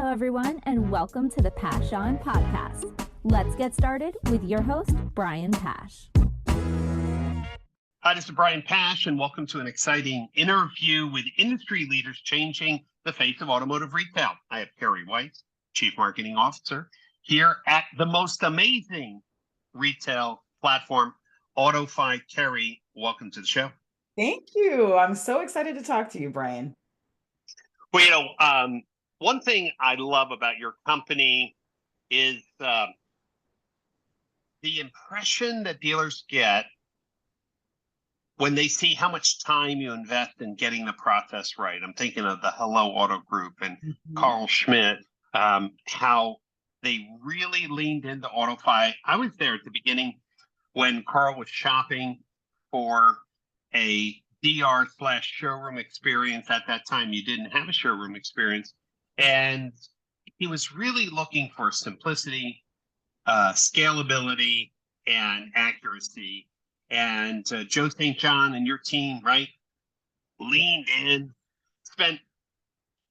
Hello, everyone, and welcome to the Pash On podcast. Let's get started with your host, Brian Pash. Hi, this is Brian Pash, and welcome to an exciting interview with industry leaders changing the face of automotive retail. I have Kerri Weiss, Chief Marketing Officer, here at the most amazing retail platform, AutoFi. Kerri, welcome to the show. Thank you. I'm so excited to talk to you, Brian. Well, one thing I love about your company is the impression that dealers get when they see how much time you invest in getting the process right. I'm thinking of the Hello Auto Group and Carl Schmidt, how they really leaned into AutoFi. I was there at the beginning when Carl was shopping for a DR/showroom experience. At that time, you didn't have a showroom experience. And he was really looking for simplicity, scalability, and accuracy. And Joe St. John and your team, right, leaned in, spent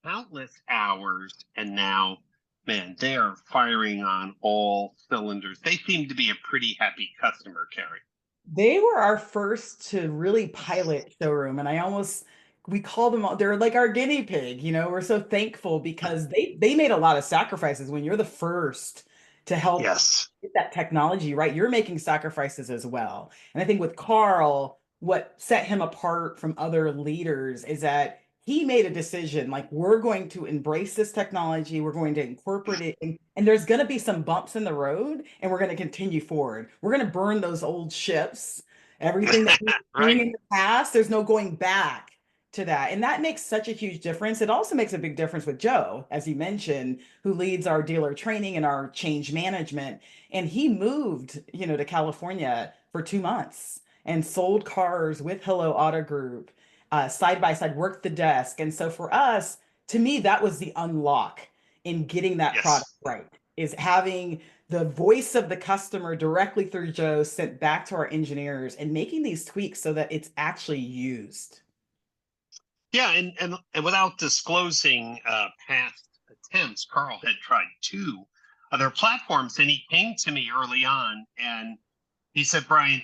countless hours, and now, man, they are firing on all cylinders. They seem to be a pretty happy customer, Kerri. They were our first to really pilot showroom, and we call them, they're like our guinea pig. We're so thankful because they made a lot of sacrifices. When you're the first to help get that technology right, you're making sacrifices as well. And I think with Carl, what set him apart from other leaders is that he made a decision, like, we're going to embrace this technology, we're going to incorporate it, and there's going to be some bumps in the road, and we're going to continue forward. We're going to burn those old ships, everything that we've been doing in the past. There's no going back to that. And that makes such a huge difference. It also makes a big difference with Joe, as you mentioned, who leads our dealer training and our change management. And he moved, to California for 2 months and sold cars with Hello Auto Group, side by side, worked the desk. And so for us, to me, that was the unlock in getting that product right, is having the voice of the customer directly through Joe sent back to our engineers and making these tweaks so that it's actually used. Yeah, and without disclosing past attempts, Carl had tried 2 other platforms, and he came to me early on and he said, Brian,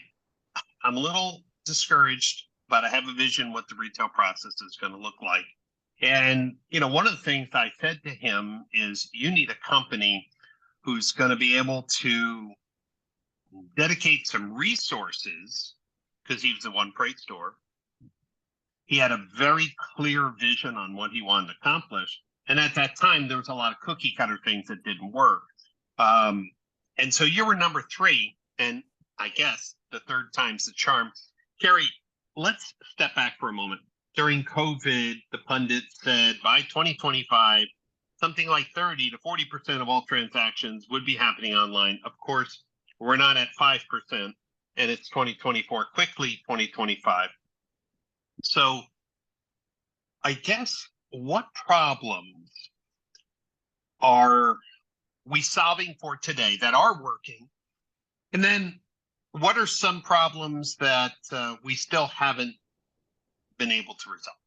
I'm a little discouraged, but I have a vision what the retail process is going to look like. And, one of the things I said to him is, you need a company who's going to be able to dedicate some resources, because he was a one freight store. He had a very clear vision on what he wanted to accomplish. And at that time, there was a lot of cookie cutter things that didn't work. And so you were number 3, and I guess the third time's the charm. Kerri, let's step back for a moment. During COVID, the pundits said by 2025, something like 30 to 40% of all transactions would be happening online. Of course, we're not at 5%, and it's 2024, quickly 2025. So I guess, what problems are we solving for today that are working? And then what are some problems that we still haven't been able to resolve?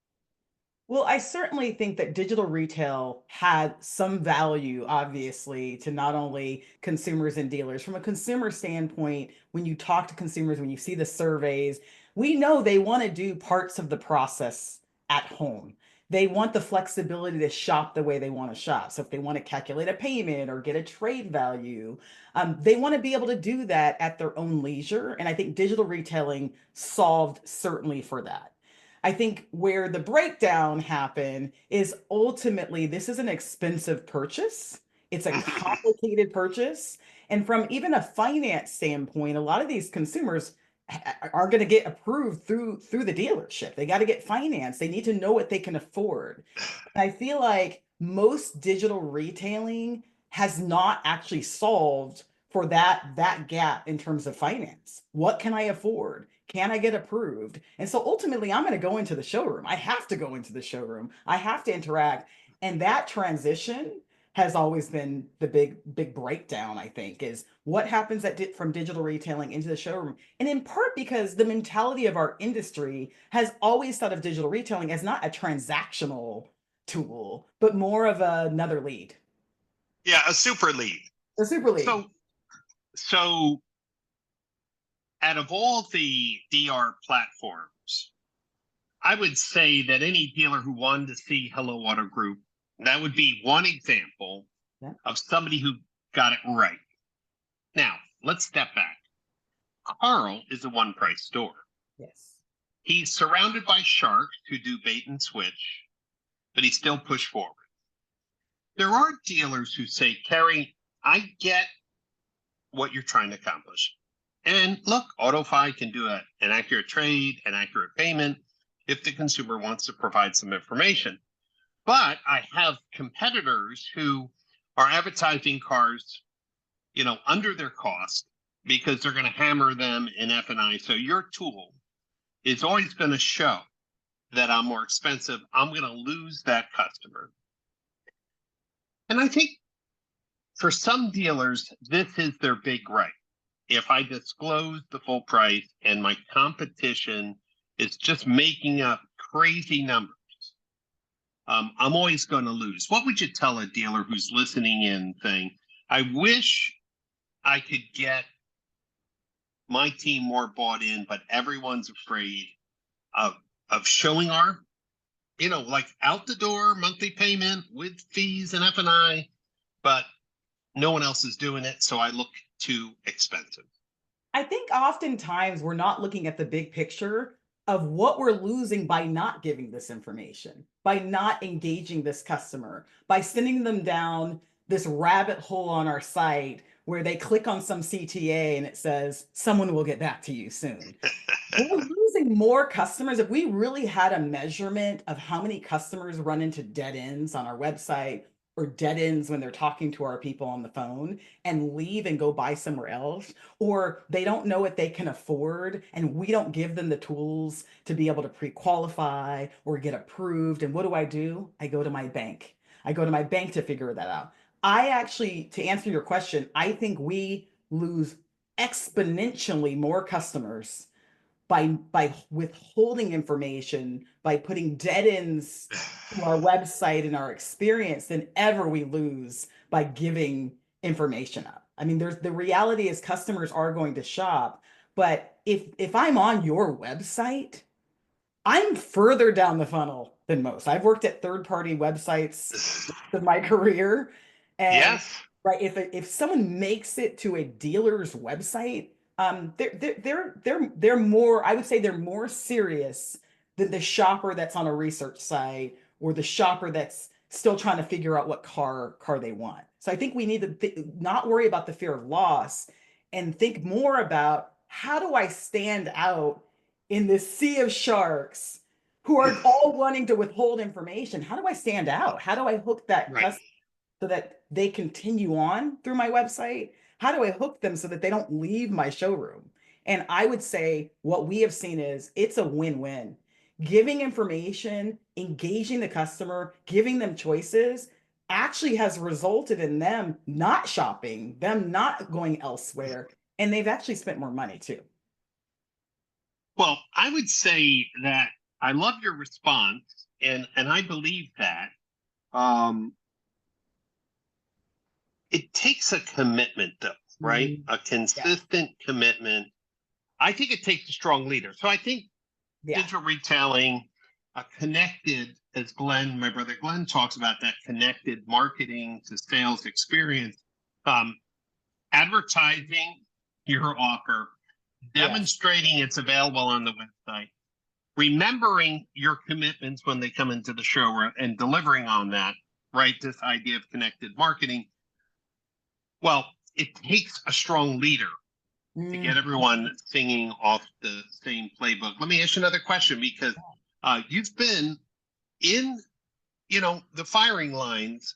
Well, I certainly think that digital retail had some value, obviously, to not only consumers and dealers. From a consumer standpoint, when you talk to consumers, when you see the surveys, we know they want to do parts of the process at home. They want the flexibility to shop the way they want to shop. So if they want to calculate a payment or get a trade value, they want to be able to do that at their own leisure. And I think digital retailing solved certainly for that. I think where the breakdown happened is ultimately this is an expensive purchase. It's a complicated purchase. And from even a finance standpoint, a lot of these consumers are going to get approved through the dealership. They got to get financed. They need to know what they can afford. And I feel like most digital retailing has not actually solved for that gap in terms of finance. What can I afford? Can I get approved? And so ultimately, I'm going to go into the showroom. I have to go into the showroom. I have to interact. And that transition has always been the big breakdown, I think, is what happens from digital retailing into the showroom. And in part because the mentality of our industry has always thought of digital retailing as not a transactional tool, but more of another lead. Yeah, a super lead. A super lead. So out of all the DR platforms, I would say that any dealer who wanted to see Hello Auto Group, that would be one example of somebody who got it right. Now, let's step back. Carl is a one price store. Yes. He's surrounded by sharks who do bait and switch, but he still pushed forward. There are dealers who say, Kerri, I get what you're trying to accomplish. And look, AutoFi can do an accurate trade, an accurate payment, if the consumer wants to provide some information. But I have competitors who are advertising cars, under their cost because they're going to hammer them in F&I. So your tool is always going to show that I'm more expensive. I'm going to lose that customer. And I think for some dealers, this is their big right. If I disclose the full price and my competition is just making up crazy numbers, I'm always going to lose. What would you tell a dealer who's listening in saying, I wish I could get my team more bought in, but everyone's afraid of showing our, like out the door monthly payment with fees and F&I, but no one else is doing it, so I look too expensive. I think oftentimes we're not looking at the big picture of what we're losing by not giving this information, by not engaging this customer, by sending them down this rabbit hole on our site where they click on some CTA and it says, someone will get back to you soon. We're losing more customers. If we really had a measurement of how many customers run into dead ends on our website or dead ends when they're talking to our people on the phone and leave and go buy somewhere else, or they don't know what they can afford and we don't give them the tools to be able to pre-qualify or get approved. And what do? I go to my bank. I go to my bank to figure that out. I actually, to answer your question, I think we lose exponentially more customers by withholding information, by putting dead ends to our website and our experience than ever we lose by giving information up. I mean, the reality is customers are going to shop, but if I'm on your website, I'm further down the funnel than most. I've worked at third-party websites in my career, and Yes. right, if someone makes it to a dealer's website, they're more, I would say they're more serious than the shopper that's on a research site or the shopper that's still trying to figure out what car they want. So I think we need to not worry about the fear of loss and think more about how do I stand out in this sea of sharks who are all wanting to withhold information. How do I stand out? How do I hook that customer so that they continue on through my website? How do I hook them so that they don't leave my showroom? And I would say what we have seen is it's a win-win. Giving information, engaging the customer, giving them choices actually has resulted in them not shopping, them not going elsewhere, and they've actually spent more money too. Well, I would say that I love your response, and I believe that it takes a commitment, though, right? A consistent commitment. I think it takes a strong leader. So I think digital retailing, connected, as my brother Glenn talks about, that connected marketing to sales experience, advertising your offer, demonstrating it's available on the website, remembering your commitments when they come into the showroom and delivering on that, right? This idea of connected marketing. Well, it takes a strong leader to get everyone singing off the same playbook. Let me ask you another question, because you've been in, the firing lines,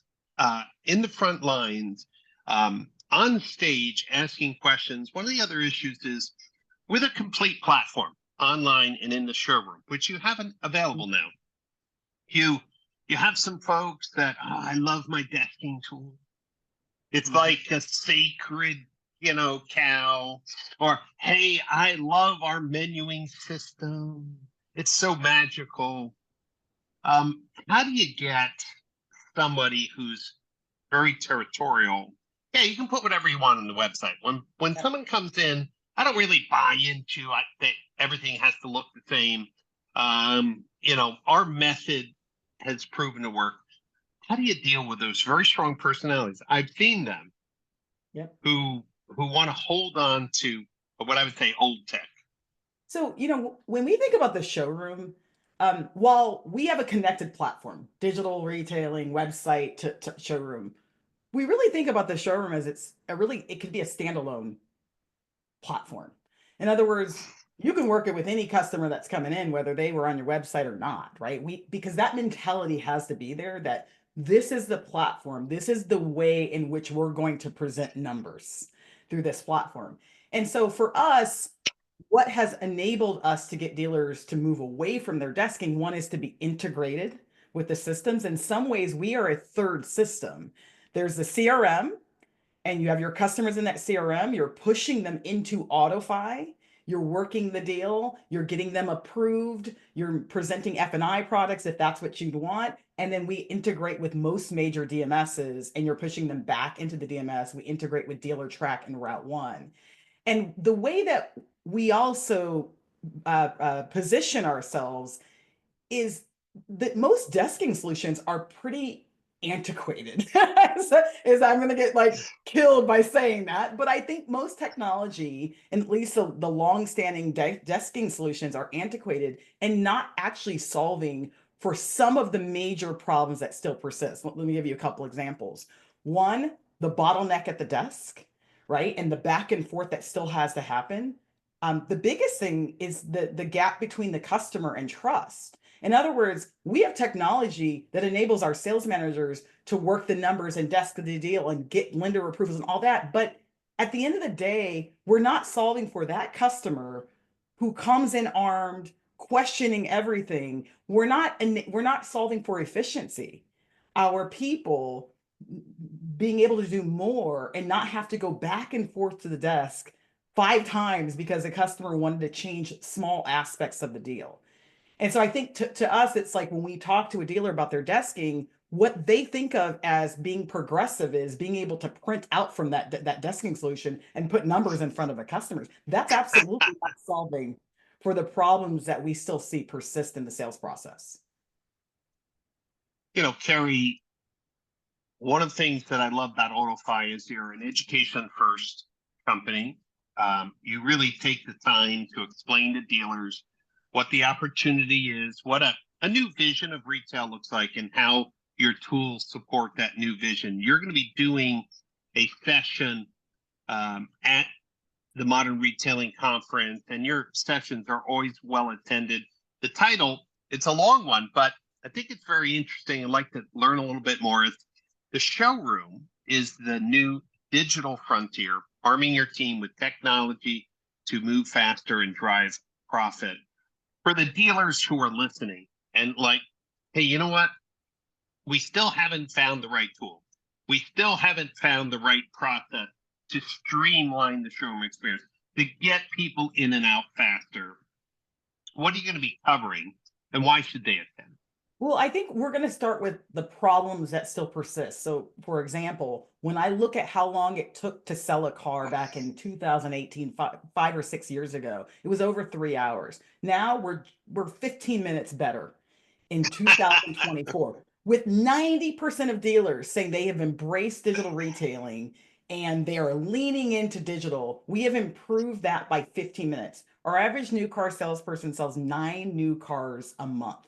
in the front lines, on stage asking questions. One of the other issues is with a complete platform online and in the showroom, which you have available now. You have some folks that, I love my desking tool. It's like a sacred, cow. Or, hey, I love our menuing system. It's so magical. How do you get somebody who's very territorial. Yeah, you can put whatever you want on the website. When someone comes in, I don't really buy into that everything has to look the same. Our method has proven to work. How do you deal with those very strong personalities? I've seen them Yep. who want to hold on to what I would say old tech. So, when we think about the showroom, while we have a connected platform, digital retailing, website to showroom, we really think about the showroom as it could be a standalone platform. In other words, you can work it with any customer that's coming in, whether they were on your website or not, right? Because that mentality has to be there that this is the platform, this is the way in which we're going to present numbers through this platform. And so for us, what has enabled us to get dealers to move away from their desking, one is to be integrated with the systems. In some ways, we are a third system. There's the CRM, and you have your customers in that CRM, you're pushing them into AutoFi, you're working the deal, you're getting them approved, you're presenting F&I products if that's what you'd want. And then we integrate with most major DMSs and you're pushing them back into the DMS. We integrate with Dealertrack and Route One. And the way that we also position ourselves is that most desking solutions are pretty antiquated. Is I'm going to get like killed by saying that, but I think most technology, and at least the long-standing desking solutions, are antiquated and not actually solving for some of the major problems that still persist. Let me give you a couple examples. One, the bottleneck at the desk, right? And the back and forth that still has to happen. The biggest thing is the gap between the customer and trust. In other words, we have technology that enables our sales managers to work the numbers and desk the deal and get lender approvals and all that. But at the end of the day, we're not solving for that customer who comes in armed, questioning everything. We're not solving for efficiency. Our people being able to do more and not have to go back and forth to the desk 5 times because the customer wanted to change small aspects of the deal. And so I think to us, it's like when we talk to a dealer about their desking, what they think of as being progressive is being able to print out from that desking solution and put numbers in front of the customers. That's absolutely not solving for the problems that we still see persist in the sales process. Kerri, one of the things that I love about AutoFi is you're an education first company. You really take the time to explain to dealers what the opportunity is, what a new vision of retail looks like, and how your tools support that new vision. You're going to be doing a session at the Modern Retailing Conference, and your sessions are always well attended. The title, it's a long one, but I think it's very interesting. I'd like to learn a little bit more. The showroom is the new digital frontier, arming your team with technology to move faster and drive profit. For the dealers who are listening and like, hey, you know what? We still haven't found the right tool. We still haven't found the right process to streamline the showroom experience, to get people in and out faster. What are you going to be covering and why should they attend? Well, I think we're going to start with the problems that still persist. So, for example, when I look at how long it took to sell a car back in 2018, 5 or 6 years ago, it was over 3 hours. Now we're 15 minutes better in 2024, with 90% of dealers saying they have embraced digital retailing and they are leaning into digital. We have improved that by 15 minutes. Our average new car salesperson sells 9 new cars a month.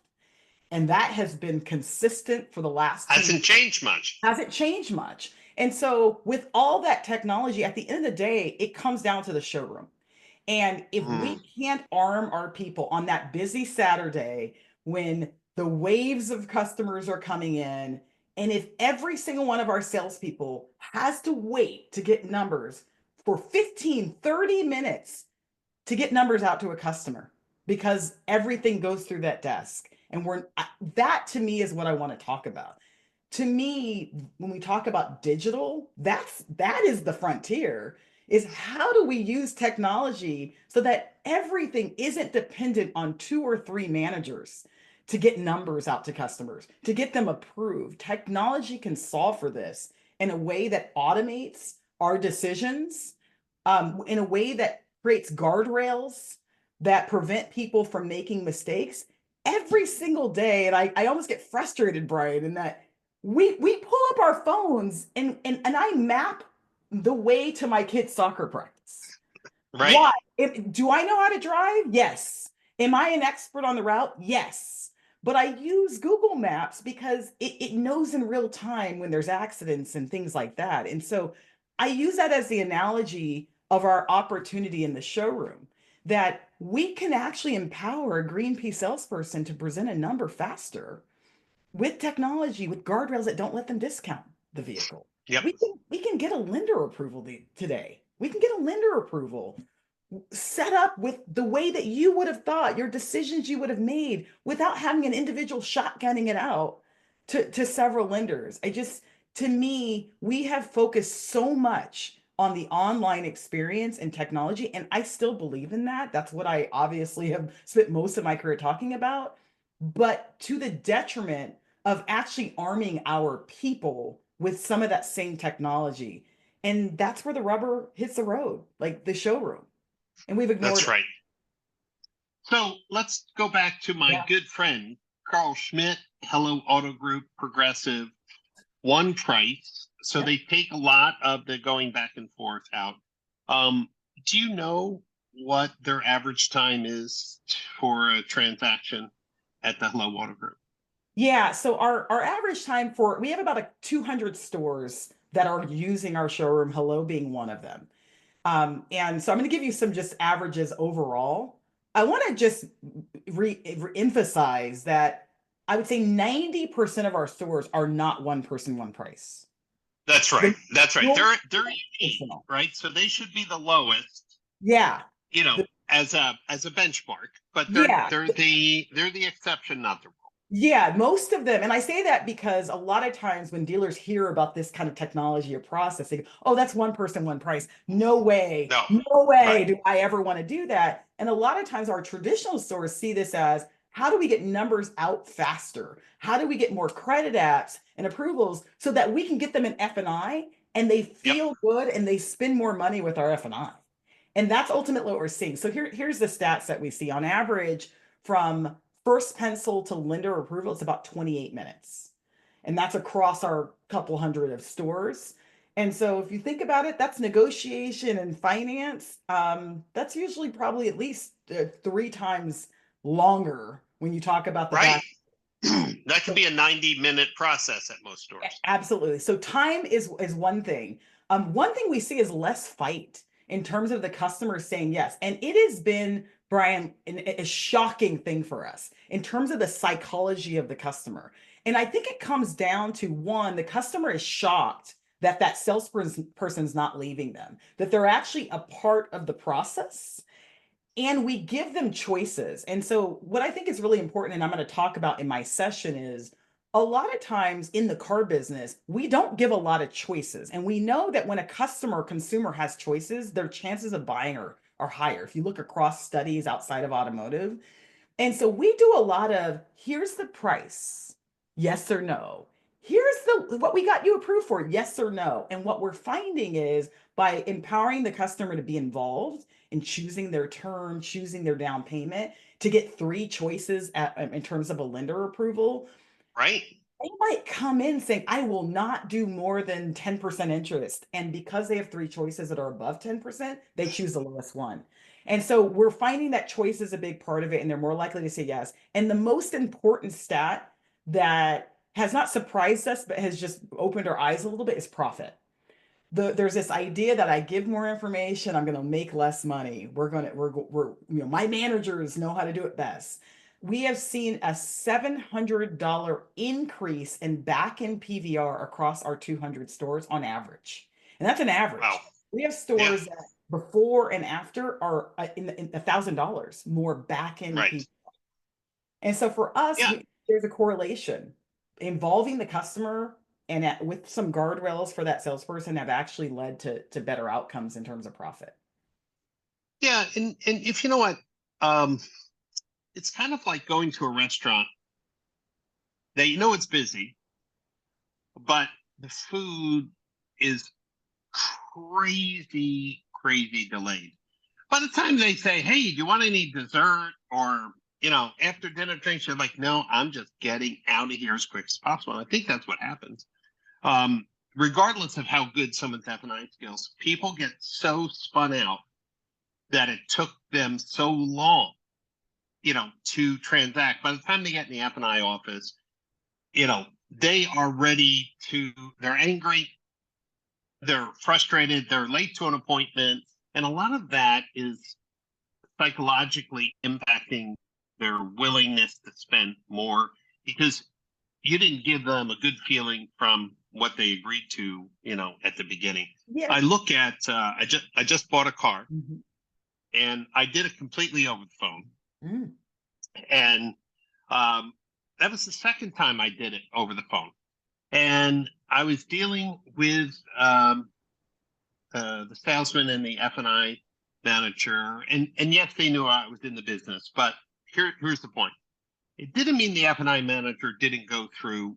And that has been consistent for the last 10 years. Hasn't changed much. Hasn't changed much. And so with all that technology, at the end of the day, it comes down to the showroom. And if we can't arm our people on that busy Saturday when the waves of customers are coming in, and if every single one of our salespeople has to wait to get numbers for 15, 30 minutes to get numbers out to a customer because everything goes through that desk. And that to me is what I want to talk about. To me, when we talk about digital, that is the frontier, is how do we use technology so that everything isn't dependent on 2 or 3 managers to get numbers out to customers, to get them approved. Technology can solve for this. in a way that automates our decisions, in a way that creates guardrails that prevent people from making mistakes every single day. And I almost get frustrated, Brian, in that we pull up our phones and I map the way to my kid's soccer practice. Right. Why? Do I know how to drive? Yes. Am I an expert on the route? Yes. But I use Google Maps because it knows in real time when there's accidents and things like that. And so I use that as the analogy of our opportunity in the showroom, that we can actually empower a Greenpeace salesperson to present a number faster with technology, with guardrails that don't let them discount the vehicle. Yep. We can get a lender approval today. We can get a lender approval set up with the way that you would have thought, your decisions you would have made without having an individual shotgunning it out to several lenders. To me, we have focused so much on the online experience and technology, and I still believe in that. That's what I obviously have spent most of my career talking about, but to the detriment of actually arming our people with some of that same technology. And that's where the rubber hits the road, like the showroom. And we've ignored That's it. right. So let's go back to my Yeah. good friend, Carl Schmidt, Hello Auto Group, Progressive, one price. So Yeah. they take a lot of the going back and forth out. Do you know what their average time is for a transaction at the Hello Auto Group? Yeah. So our average time we have about 200 stores that are using our showroom, Hello being one of them. And so I'm going to give you some just averages overall. I want to just emphasize that I would say 90% of our stores are not one person, one price. That's right. That's right. They're unique, Personal. right? So they should be the lowest, Yeah. you know, The- as a benchmark, but yeah. they're the exception, not the rule. Yeah, most of them. And I say that because a lot of times when dealers hear about this kind of technology or process, they go, oh, that's one person, one price. No way. No. No way Right. do I ever want to do that. And a lot of times our traditional stores see this as, how do we get numbers out faster? How do we get more credit apps and approvals so that we can get them in F&I and they feel good and they spend more money with our F&I? And that's ultimately what we're seeing. So here's the stats that we see. On average, from first pencil to lender approval, it's about 28 minutes. And that's across our couple hundred of stores. And so if you think about it, that's negotiation and finance. That's usually probably at least 3 times longer when you talk about the Right. back. That can be a 90-minute process at most stores. Absolutely. So time is one thing. One thing we see is less fight in terms of the customer saying yes. And it has been, Brian, a shocking thing for us in terms of the psychology of the customer. And I think it comes down to, one, the customer is shocked that that salesperson's not leaving them, that they're actually a part of the process, and we give them choices. And so what I think is really important, and I'm going to talk about in my session, is a lot of times in the car business, we don't give a lot of choices. And we know that when a customer or consumer has choices, their chances of buying are higher. If you look across studies outside of automotive. And so we do a lot of, here's the price, yes or no. Here's what we got you approved for, yes or no. And what we're finding is, by empowering the customer to be involved in choosing their term, choosing their down payment, to get 3 choices in terms of a lender approval, Right. they might come in saying, I will not do more than 10% interest. And because they have 3 choices that are above 10%, they choose the lowest one. And so we're finding that choice is a big part of it, and they're more likely to say yes. And the most important stat that has not surprised us, but has just opened our eyes a little bit, is profit. There's this idea that I give more information, I'm going to make less money. My managers know how to do it best. We have seen a $700 increase in back-end PVR across our 200 stores on average. And that's an average. Wow. We have stores that before and after are in $1,000 more back-end PVR. And so for us, there's a correlation involving the customer, and with some guardrails for that salesperson, have actually led to better outcomes in terms of profit. Yeah, and if you know what, it's kind of like going to a restaurant that you know it's busy, but the food is crazy, crazy delayed. By the time they say, hey, do you want any dessert or, after dinner drinks, you're like, no, I'm just getting out of here as quick as possible. And I think that's what happens. Regardless of how good someone's F&I skills, people get so spun out that it took them so long, to transact. By the time they get in the F&I office, they are ready they're angry, they're frustrated, they're late to an appointment. And a lot of that is psychologically impacting their willingness to spend more because you didn't give them a good feeling from what they agreed to, at the beginning. Yeah. I look at, I just bought a car Mm-hmm. and I did it completely over the phone. Mm. And that was the second time I did it over the phone. And I was dealing with the salesman and the F&I manager. And yes, they knew I was in the business, but here's the point. It didn't mean the F&I manager didn't go through.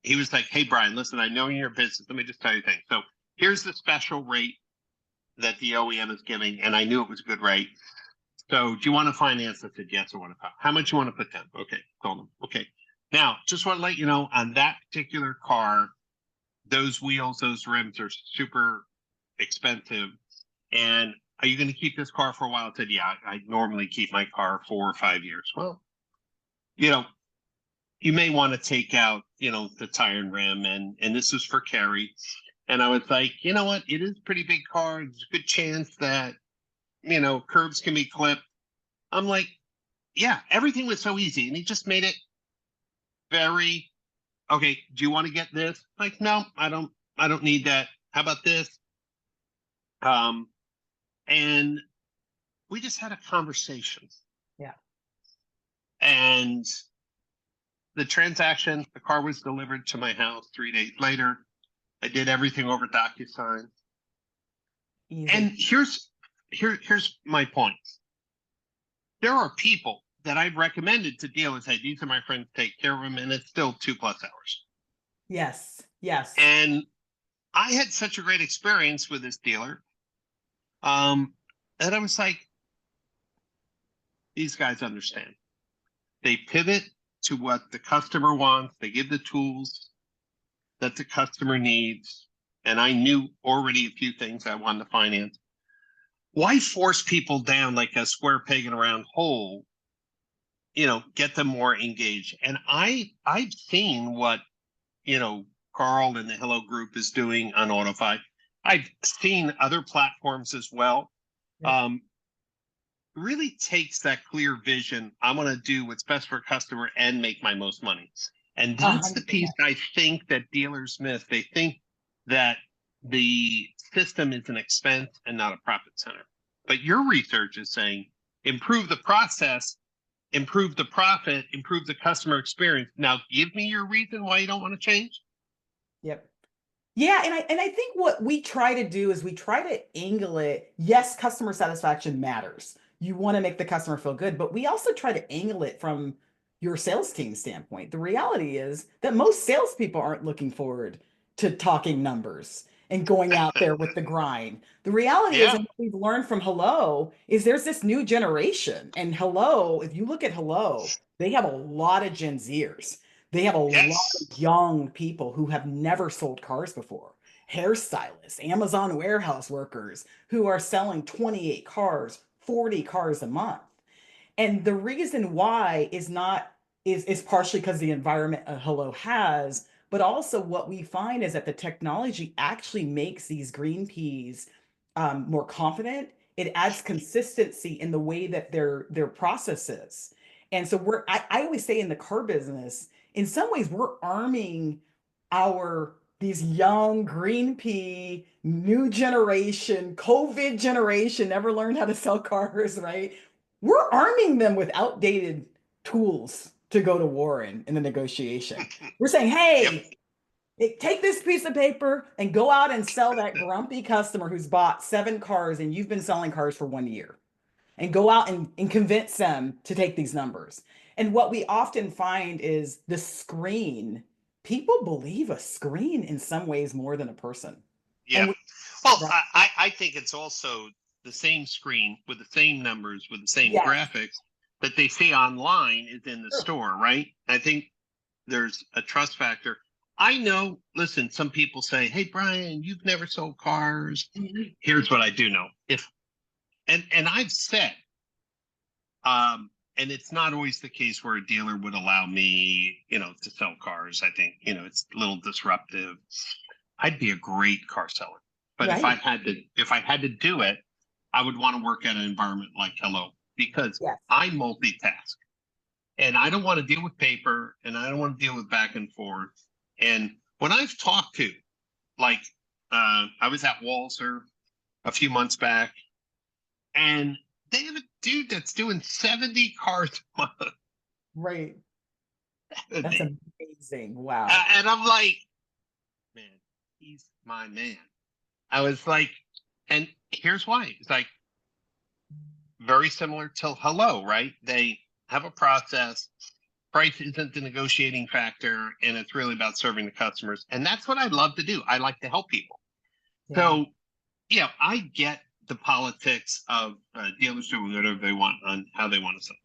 He was like, hey, Brian, listen, I know you're in your business. Let me just tell you things. So here's the special rate that the OEM is giving. And I knew it was a good rate. So do you want to finance? I said, yes, I want to. How much you want to put down? Okay, told him. Okay. Now, just want to let you know, on that particular car, those wheels, those rims are super expensive. And are you going to keep this car for a while? I said, yeah, I normally keep my car 4 or 5 years. Well, you may want to take out, the tire and rim. And this was for Kerri. And I was like, you know what? It is a pretty big car. There's a good chance that, curbs can be clipped. I'm like, yeah, everything was so easy. And he just made it very, okay, do you want to get this? Like, no, I don't need that. How about this? And we just had a conversation. Yeah. And the transaction, the car was delivered to my house 3 days later. I did everything over DocuSign. Easy. And here's my point. There are people that I've recommended to dealers, hey, these are my friends, take care of them, and it's still 2+ hours. Yes. Yes. And I had such a great experience with this dealer. And I was like, these guys understand. They pivot to what the customer wants. They give the tools that the customer needs. And I knew already a few things I wanted to finance. Why force people down like a square peg in a round hole? Get them more engaged. And I've seen what, Carl and the Hello Group is doing on AutoFi. I've seen other platforms as well. Yeah. Really takes that clear vision. I want to do what's best for a customer and make my most money. And that's the 100%. piece I think that dealers miss. They think that the system is an expense and not a profit center. But your research is saying improve the process, improve the profit, improve the customer experience. Now, give me your reason why you don't want to change. Yep. Yeah, and I think what we try to do is we try to angle it. Yes, customer satisfaction matters. You want to make the customer feel good, but we also try to angle it from your sales team standpoint. The reality is that most salespeople aren't looking forward to talking numbers and going out there with the grind. The reality is, Yeah. and what we've learned from Hello, is there's this new generation. And Hello, if you look at Hello, they have a lot of Gen Zers. They have a lot Yes. of young people who have never sold cars before. Hairstylists, Amazon warehouse workers who are selling 28 cars, 40 cars a month. And the reason why is partially because the environment Hello has, but also what we find is that the technology actually makes these green peas more confident. It adds consistency in the way that their process is. And so I always say in the car business, in some ways, we're arming these young green pea, new generation, COVID generation, never learned how to sell cars, right? We're arming them with outdated tools to go to war in the negotiation. We're saying, hey, take this piece of paper and go out and sell that grumpy customer who's bought 7 cars and you've been selling cars for 1 year. And go out and convince them to take these numbers. And what we often find is the screen people believe a screen in some ways more than a person. Yeah. And we, Well, right. I think it's also the same screen with the same numbers, with the same Yes. graphics that they see online is in the Sure. store, right? I think there's a trust factor. I know, listen, some people say, hey, Brian, you've never sold cars. Mhm. Here's what I do know. And I've said, and it's not always the case where a dealer would allow me, to sell cars. I think, it's a little disruptive. I'd be a great car seller. But Right. if I had to do it, I would want to work at an environment like Hello because Yes. I multitask and I don't want to deal with paper and I don't want to deal with back and forth. And when I've talked to, like, I was at Walzer a few months back and they have a dude that's doing 70 cars a month. Right. That's And amazing. Wow. I'm like, man, he's my man. I was like, and here's why. It's like very similar to Hello, right? They have a process. Price isn't the negotiating factor, and it's really about serving the customers. And that's what I love to do. I like to help people. Yeah. So, I get the politics of dealers doing whatever they want on how they want to sell.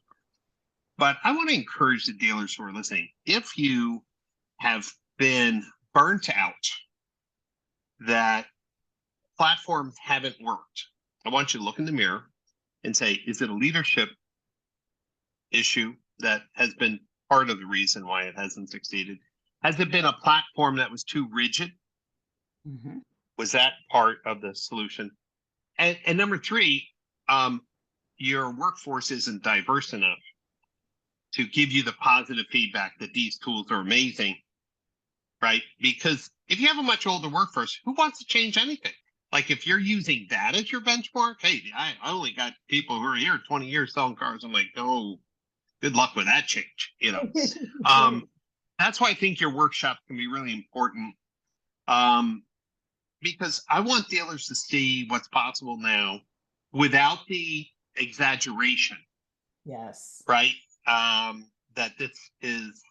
But I want to encourage the dealers who are listening. If you have been burnt out that platforms haven't worked, I want you to look in the mirror and say, is it a leadership issue that has been part of the reason why it hasn't succeeded? Has it been a platform that was too rigid? Mhm. Was that part of the solution? And number three, your workforce isn't diverse enough to give you the positive feedback that these tools are amazing, right? Because if you have a much older workforce, who wants to change anything? Like if you're using that as your benchmark, hey, I only got people who are here 20 years selling cars. I'm like, no, good luck with that change. Right. That's why I think your workshop can be really important. Um, because I want dealers to see what's possible now without the exaggeration, Yes. right? That this is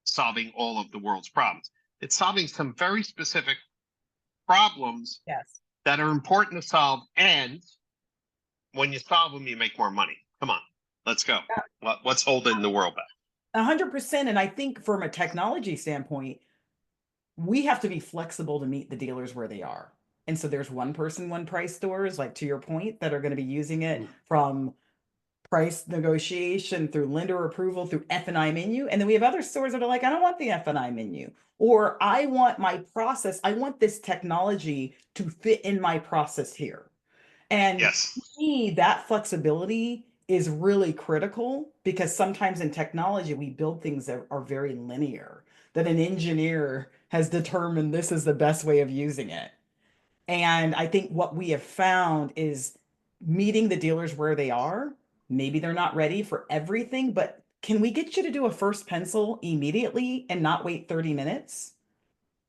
solving all of the world's problems. It's solving some very specific problems Yes. that are important to solve. And when you solve them, you make more money. Come on, let's go. What's holding the world back? 100%. And I think from a technology standpoint, we have to be flexible to meet the dealers where they are. And so there's one person, one price stores, like to your point, that are going to be using it from price negotiation through lender approval through F&I menu. And then we have other stores that are like, I don't want the F&I menu. Or I want my process, I want this technology to fit in my process here. And to Yes. me, that flexibility is really critical because sometimes in technology, we build things that are very linear, that an engineer has determined this is the best way of using it. And I think what we have found is meeting the dealers where they are. Maybe they're not ready for everything, but can we get you to do a first pencil immediately and not wait 30 minutes?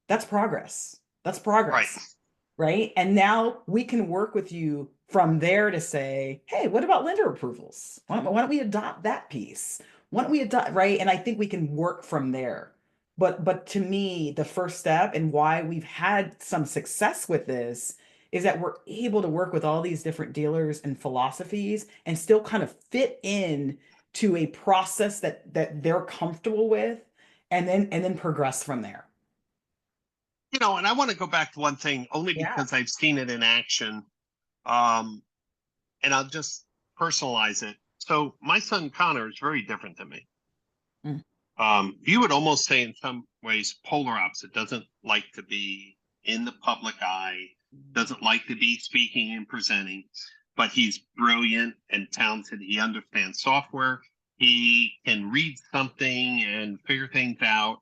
That's progress. That's Right. progress, right? And now we can work with you from there to say, hey, what about lender approvals? Why don't we adopt that piece? Why don't we adopt, right? And I think we can work from there. But to me, the first step and why we've had some success with this is that we're able to work with all these different dealers and philosophies and still kind of fit in to a process that they're comfortable with and then progress from there. And I want to go back to one thing only Yeah. because I've seen it in action. Um, and I'll just personalize it. So my son Connor is very different than me. Mm. You would almost say in some ways polar opposite, doesn't like to be in the public eye, doesn't like to be speaking and presenting, but he's brilliant and talented. He understands software. He can read something and figure things out.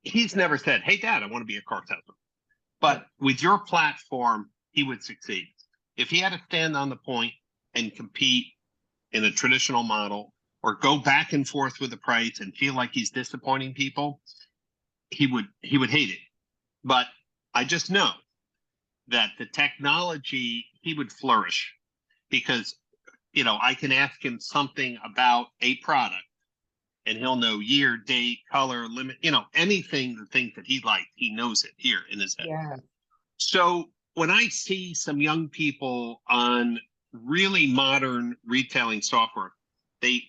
He's never said, hey, Dad, I want to be a car salesman. But with your platform, he would succeed. If he had to stand on the point and compete in a traditional model or go back and forth with the price and feel like he's disappointing people, he would hate it. But I just know that the technology, he would flourish because I can ask him something about a product and he'll know year, date, color, limit, anything, the things that he liked, he knows it here in his head. Yeah. So when I see some young people on really modern retailing software, they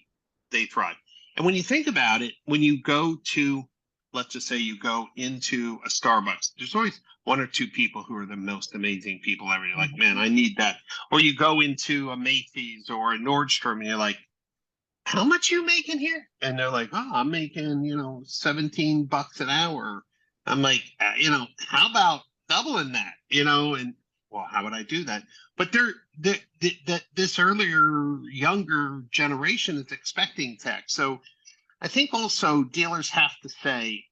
thrive. And when you think about it, when you go to, let's just say you go into a Starbucks, there's always one or two people who are the most amazing people ever. You're like, man, I need that. Or you go into a Macy's or a Nordstrom and you're like, how much you making here? And they're like, oh, I'm making, $17 an hour. I'm like, how about doubling that? And well, how would I do that? But this earlier, younger generation is expecting tech. So I think also dealers have to say,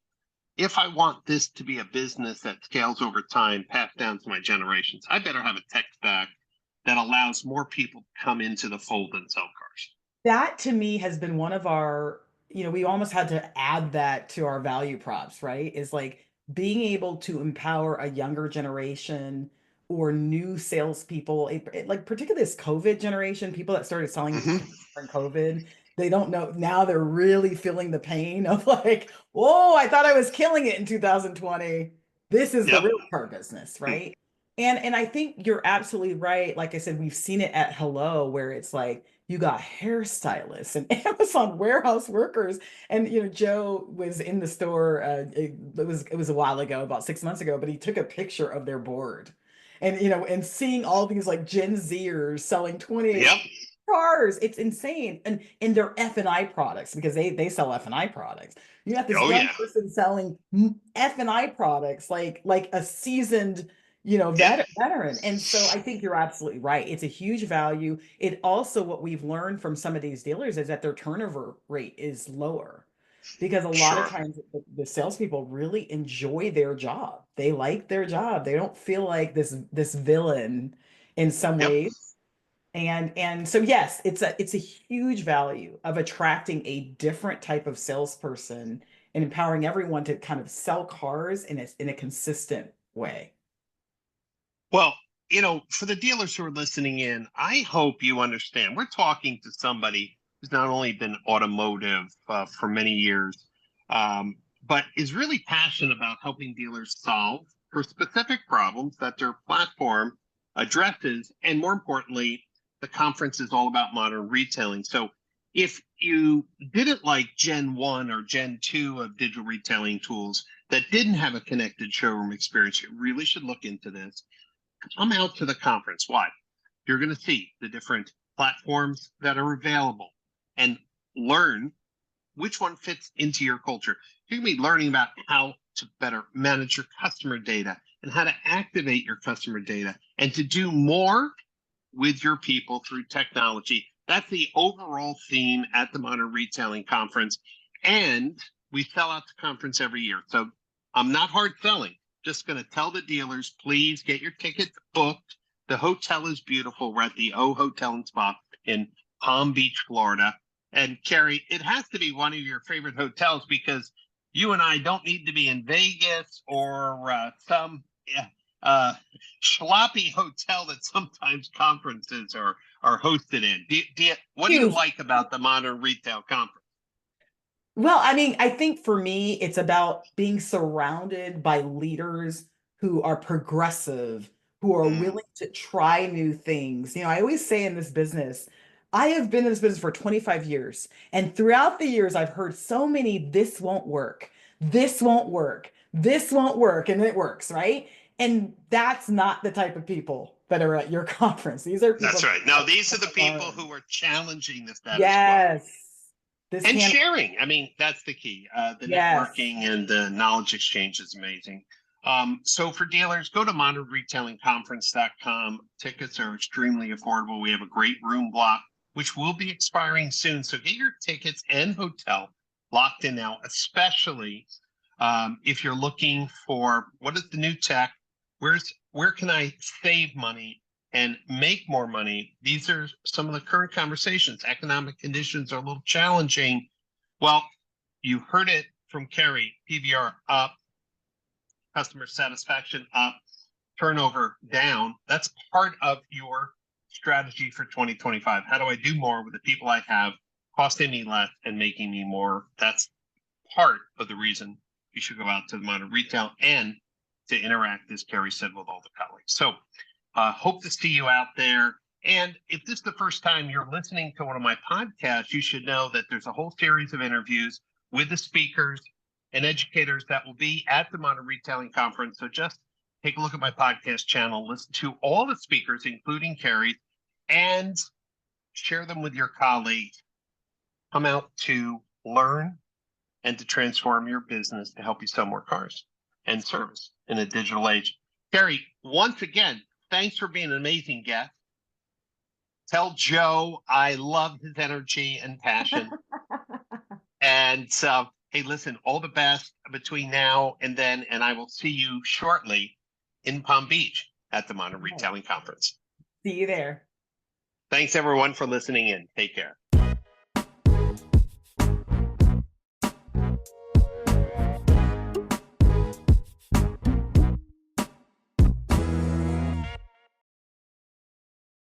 if I want this to be a business that scales over time, passed down to my generations, I better have a tech stack that allows more people to come into the fold and sell cars. That to me has been one of our, we almost had to add that to our value props, right? Is like being able to empower a younger generation or new salespeople, like particularly this COVID generation, people that started selling into Mm-hmm. during COVID, they don't know now they're really feeling the pain of like, whoa, I thought I was killing it in 2020. This is the Yep. real car business, right? And I think you're absolutely right. Like I said, we've seen it at Hello, where it's like you got hairstylists and Amazon warehouse workers. And Joe was in the store. It was a while ago, about 6 months ago, but he took a picture of their board, and seeing all these like Gen Zers selling 28 Yep. cars. It's insane. And they're F&I products because they sell F&I products. You got this Oh young yeah. person selling F&I products like a seasoned Yeah. veteran. And so I think you're absolutely right. It's a huge value. It also, what we've learned from some of these dealers is that their turnover rate is lower because a lot of Sure. times the salespeople really enjoy their job. They like their job. They don't feel like this villain in some Yep. ways. And so yes, it's a huge value of attracting a different type of salesperson and empowering everyone to kind of sell cars in a consistent way. Well, for the dealers who are listening in, I hope you understand. We're talking to somebody who's not only been automotive for many years, but is really passionate about helping dealers solve for specific problems that their platform addresses. And more importantly, the conference is all about modern retailing. So if you didn't like Gen 1 or Gen 2 of digital retailing tools that didn't have a connected showroom experience, you really should look into this. Come out to the conference. Why? You're going to see the different platforms that are available and learn which one fits into your culture. You're going to be learning about how to better manage your customer data and how to activate your customer data and to do more with your people through technology. That's the overall theme at the Modern Retailing Conference. And we sell out the conference every year. So I'm not hard selling. Just going to tell the dealers, please get your tickets booked. The hotel is beautiful. We're at the O Hotel and Spa in Palm Beach, Florida. And Kerri, it has to be one of your favorite hotels because you and I don't need to be in Vegas or some sloppy hotel that sometimes conferences are hosted in. What do you Huge. like about the Modern Retail Conference? Well, I mean, I think for me, it's about being surrounded by leaders who are progressive, who are Mm, willing to try new things. I always say in this business, I have been in this business for 25 years. And throughout the years, I've heard so many, this won't work, this won't work, this won't work, and it works, right? And that's not the type of people that are at your conference. These are people that's that right. Now, these are want the to people learn. who are challenging the status quo. Yes. This And can't, sharing. I mean, that's the key. The yes. networking and the knowledge exchange is amazing. So for dealers, go to modernretailingconference.com. Tickets are extremely affordable. We have a great room block, which will be expiring soon. So get your tickets and hotel locked in now, especially if you're looking for what is the new tech? Where can I save money and make more money? These are some of the current conversations. Economic conditions are a little challenging. Well, you heard it from Kerri, PVR up, customer satisfaction up, turnover down. That's part of your strategy for 2025. How do I do more with the people I have? costing me less and making me more. That's part of the reason you should go out to the modern retail and to interact, as Kerri said, with all the colleagues. So hope to see you out there. And if this is the first time you're listening to one of my podcasts, you should know that there's a whole series of interviews with the speakers and educators that will be at the Modern Retailing Conference. So just take a look at my podcast channel, listen to all the speakers, including Kerri, and share them with your colleagues. Come out to learn and to transform your business to help you sell more cars and service in a digital age. Kerri, once again, thanks for being an amazing guest. Tell Joe I love his energy and passion. And hey, listen, all the best between now and then, and I will see you shortly in Palm Beach at the Modern Retailing Conference. See you there. Thanks, everyone, for listening in. Take care.